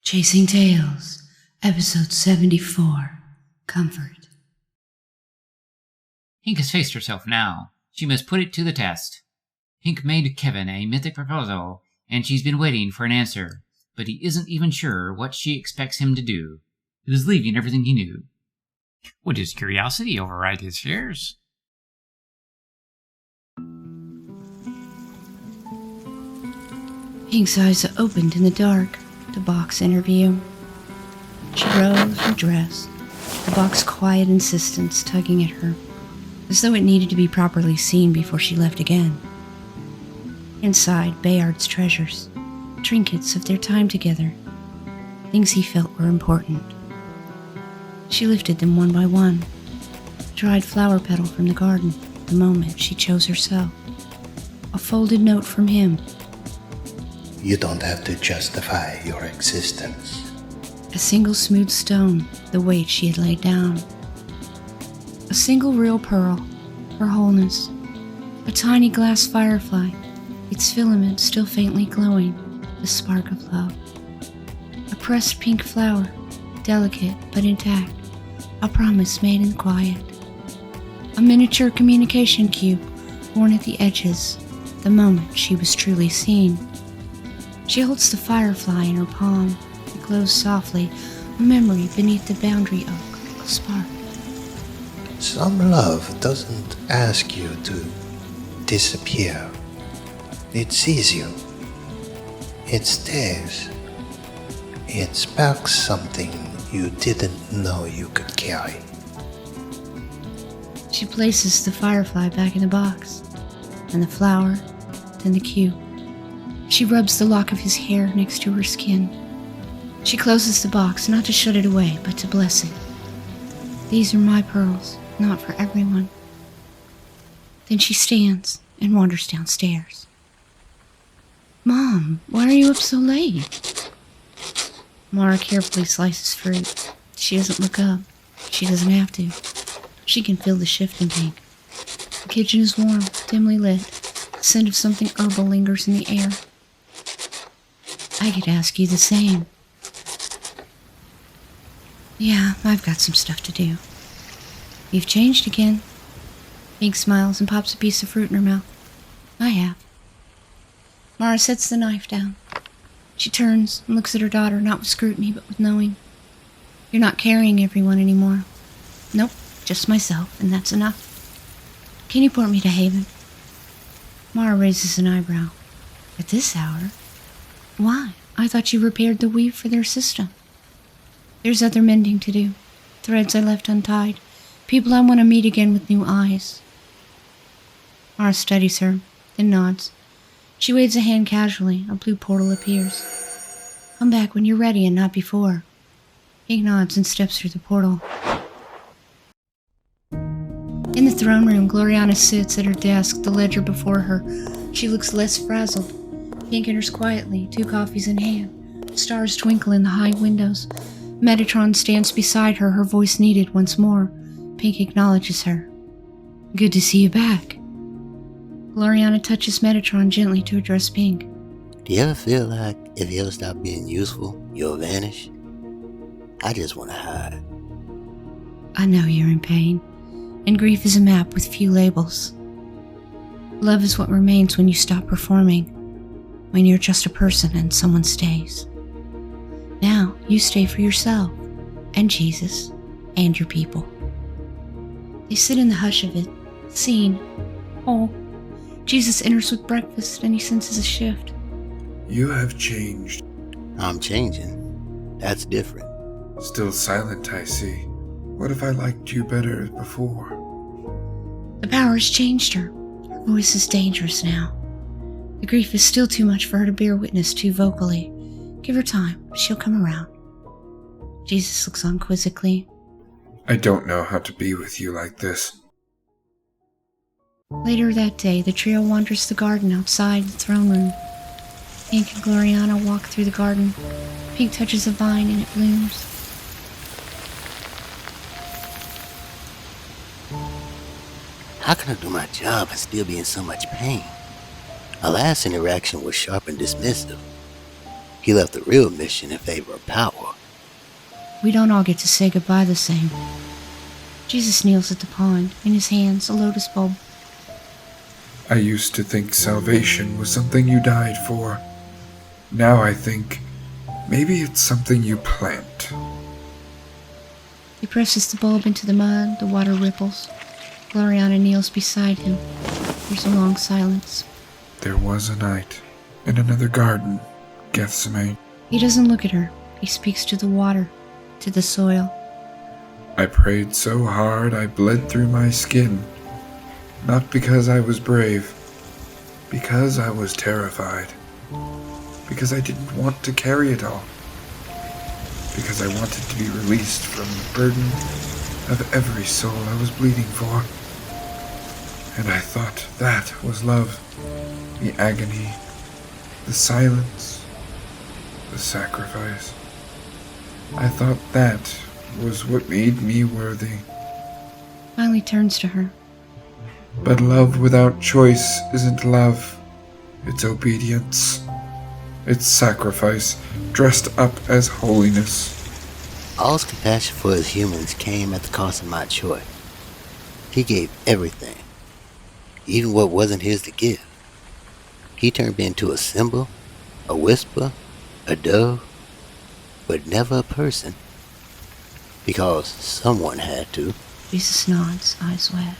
Chasing Tales, Episode 74, Comfort. Pink has faced herself now. She must put it to the test. Pink made Kevin a mythic proposal, and she's been waiting for an answer, but he isn't even sure what she expects him to do. He was leaving everything he knew. Would his curiosity override his fears? Pink's eyes opened in the dark. The box interview. She rose and dressed, the box quiet insistence tugging at her, as though it needed to be properly seen before she left again. Inside, Bayard's treasures, trinkets of their time together, things he felt were important. She lifted them one by one, a dried flower petal from the garden, the moment she chose herself, a folded note from him. You don't have to justify your existence. A single smooth stone, the weight she had laid down. A single real pearl, her wholeness. A tiny glass firefly, its filament still faintly glowing, the spark of love. A pressed pink flower, delicate but intact, a promise made in quiet. A miniature communication cube, worn at the edges, the moment she was truly seen. She holds the firefly in her palm. It glows softly, a memory beneath the boundary oak, a spark. Some love doesn't ask you to disappear. It sees you. It stays. It sparks something you didn't know you could carry. She places the firefly back in the box, and the flower, then the cube. She rubs the lock of his hair next to her skin. She closes the box, not to shut it away, but to bless it. These are my pearls, not for everyone. Then she stands and wanders downstairs. Mom, why are you up so late? Mara carefully slices fruit. She doesn't look up. She doesn't have to. She can feel the shift in Pink. The kitchen is warm, dimly lit. The scent of something herbal lingers in the air. I could ask you the same. Yeah, I've got some stuff to do. You've changed again. Pink smiles and pops a piece of fruit in her mouth. I have. Mara sets the knife down. She turns and looks at her daughter, not with scrutiny, but with knowing. You're not carrying everyone anymore. Nope, just myself, and that's enough. Can you port me to Haven? Mara raises an eyebrow. At this hour? Why? I thought you repaired the weave for their system. There's other mending to do. Threads I left untied. People I want to meet again with new eyes. Mara studies her, then nods. She waves a hand casually. A blue portal appears. Come back when you're ready and not before. Pink nods and steps through the portal. In the throne room, Glorianna sits at her desk, the ledger before her. She looks less frazzled. Pink enters quietly, 2 coffees in hand. Stars twinkle in the high windows. Metatron stands beside her, her voice needed once more. Pink acknowledges her. Good to see you back. Glorianna touches Metatron gently to address Pink. Do you ever feel like if you ever stop being useful, you'll vanish? I just want to hide. I know you're in pain, and grief is a map with few labels. Love is what remains when you stop performing, when you're just a person and someone stays. Now, you stay for yourself, and Jesus, and your people. They sit in the hush of it, seen, whole. Jesus enters with breakfast, and he senses a shift. You have changed. I'm changing. That's different. Still silent, I see. What if I liked you better before? The power has changed her. Her voice is dangerous now. The grief is still too much for her to bear witness to vocally. Give her time. She'll come around. Jesus looks on quizzically. I don't know how to be with you like this. Later that day, the trio wanders the garden outside the throne room. Pink and Glorianna walk through the garden. Pink touches a vine and it blooms. How can I do my job and still be in so much pain? Our last interaction was sharp and dismissive. He left the real mission in favor of power. We don't all get to say goodbye the same. Jesus kneels at the pond, in his hands a lotus bulb. I used to think salvation was something you died for. Now I think maybe it's something you plant. He presses the bulb into the mud, the water ripples. Glorianna kneels beside him. There's a long silence. There was a night in another garden, Gethsemane. He doesn't look at her. He speaks to the water, to the soil. I prayed so hard I bled through my skin. Not because I was brave, because I was terrified. Because I didn't want to carry it all. Because I wanted to be released from the burden of every soul I was bleeding for. And I thought that was love. The agony, the silence, the sacrifice. I thought that was what made me worthy. Finally turns to her. But love without choice isn't love. It's obedience. It's sacrifice dressed up as holiness. All's compassion for his humans came at the cost of my choice. He gave everything, even what wasn't his to give. He turned me into a symbol, a whisper, a dove, but never a person. Because someone had to. Jesus nods, eyes wet.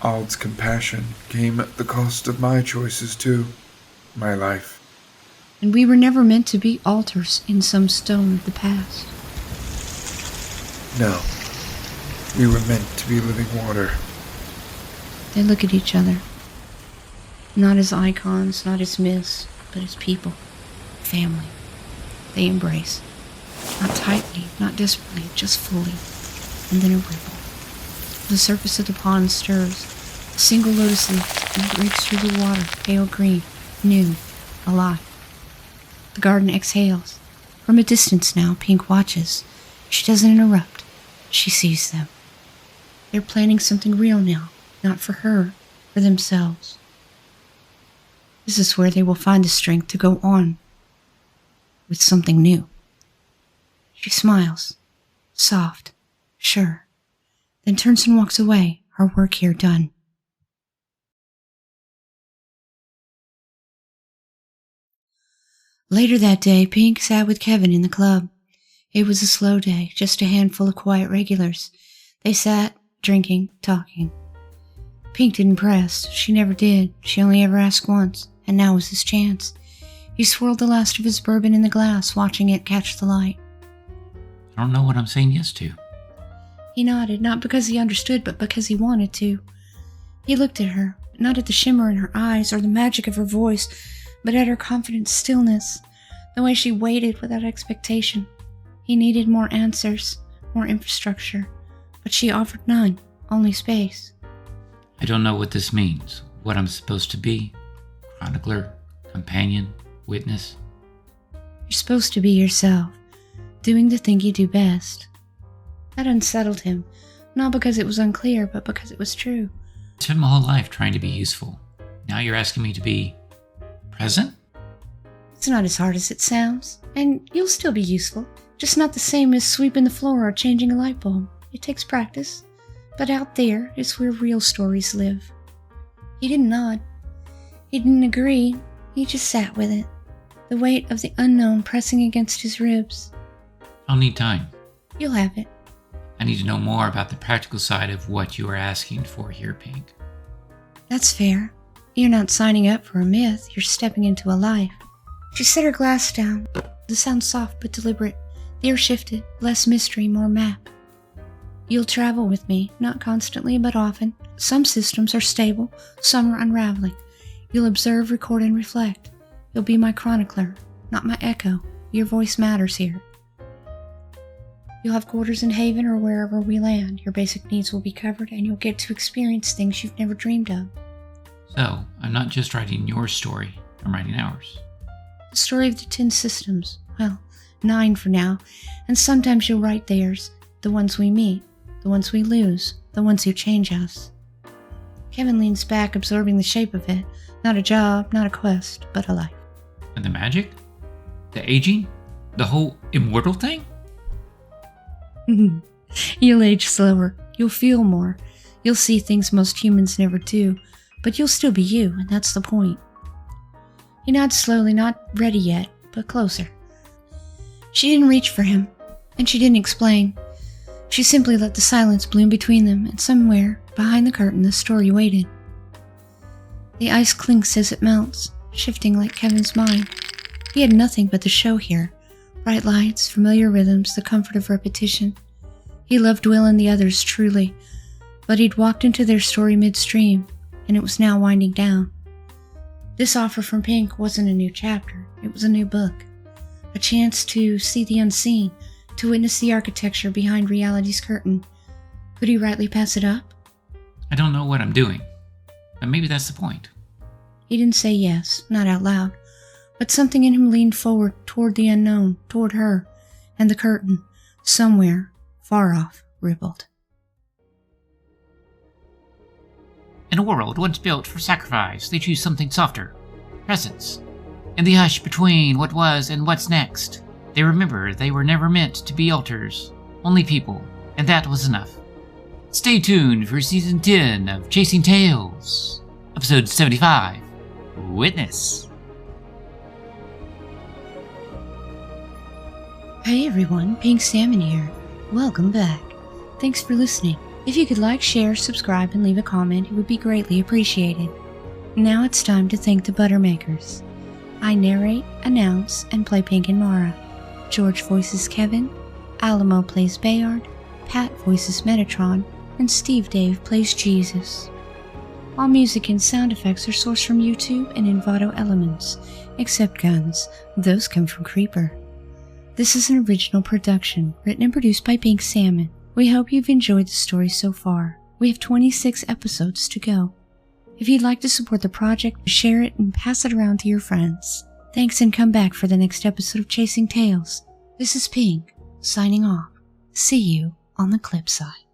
Ald's compassion came at the cost of my choices too. My life. And we were never meant to be altars in some stone of the past. No. We were meant to be living water. They look at each other. Not as icons, not as myths, but as people. Family. They embrace. Not tightly, not desperately, just fully. And then a ripple. The surface of the pond stirs. A single lotus leaf, and it breaks through the water, pale green, new, alive. The garden exhales. From a distance now, Pink watches. She doesn't interrupt. She sees them. They're planning something real now, not for her, for themselves. This is where they will find the strength to go on with something new. She smiles, soft, sure, then turns and walks away, her work here done. Later that day, Pink sat with Kevin in the club. It was a slow day, just a handful of quiet regulars. They sat, drinking, talking. Pink didn't press. She never did. She only ever asked once, and now was his chance. He swirled the last of his bourbon in the glass, watching it catch the light. I don't know what I'm saying yes to. He nodded, not because he understood, but because he wanted to. He looked at her, not at the shimmer in her eyes or the magic of her voice, but at her confident stillness, the way she waited without expectation. He needed more answers, more infrastructure, but she offered none, only space. I don't know what this means. What I'm supposed to be. Chronicler, companion, witness. You're supposed to be yourself, doing the thing you do best. That unsettled him, not because it was unclear, but because it was true. I spent my whole life trying to be useful. Now you're asking me to be present? It's not as hard as it sounds, and you'll still be useful, just not the same as sweeping the floor or changing a light bulb. It takes practice, but out there is where real stories live. He didn't nod. He didn't agree. He just sat with it, the weight of the unknown pressing against his ribs. I'll need time. You'll have it. I need to know more about the practical side of what you are asking for here, Pink. That's fair. You're not signing up for a myth, you're stepping into a life. She set her glass down. The sound soft but deliberate. The air shifted, less mystery, more map. You'll travel with me, not constantly, but often. Some systems are stable, some are unraveling. You'll observe, record, and reflect. You'll be my chronicler, not my echo. Your voice matters here. You'll have quarters in Haven or wherever we land. Your basic needs will be covered, and you'll get to experience things you've never dreamed of. So, I'm not just writing your story, I'm writing ours. The story of the 10 systems. Well, 9 for now. And sometimes you'll write theirs. The ones we meet. The ones we lose. The ones who change us. Kevin leans back, absorbing the shape of it. Not a job, not a quest, but a life. And the magic? The aging? The whole immortal thing? You'll age slower. You'll feel more. You'll see things most humans never do. But you'll still be you, and that's the point. He nods slowly, not ready yet, but closer. She didn't reach for him, and she didn't explain. She simply let the silence bloom between them, and somewhere, behind the curtain, the story waited. The ice clinks as it melts, shifting like Kevin's mind. He had nothing but the show here. Bright lights, familiar rhythms, the comfort of repetition. He loved Will and the others truly, but he'd walked into their story midstream, and it was now winding down. This offer from Pink wasn't a new chapter, it was a new book. A chance to see the unseen, to witness the architecture behind reality's curtain. Could he rightly pass it up? I don't know what I'm doing, but maybe that's the point. He didn't say yes, not out loud, but something in him leaned forward toward the unknown, toward her, and the curtain, somewhere, far off, rippled. In a world once built for sacrifice, they choose something softer. Presence. In the hush between what was and what's next, they remember they were never meant to be altars, only people, and that was enough. Stay tuned for Season 10 of Chasing Tales, Episode 75, Witness. Hey everyone, Pink Salmon here. Welcome back. Thanks for listening. If you could like, share, subscribe, and leave a comment, it would be greatly appreciated. Now it's time to thank the Buttermakers. I narrate, announce, and play Pink and Mara. George voices Kevin, Alamo plays Bayard, Pat voices Metatron, and Steve Dave plays Jesus. All music and sound effects are sourced from YouTube and Envato Elements, except guns. Those come from Creeper. This is an original production, written and produced by Pink Salmon. We hope you've enjoyed the story so far. We have 26 episodes to go. If you'd like to support the project, share it and pass it around to your friends. Thanks, and come back for the next episode of Chasing Tales. This is Pink, signing off. See you on the clip side.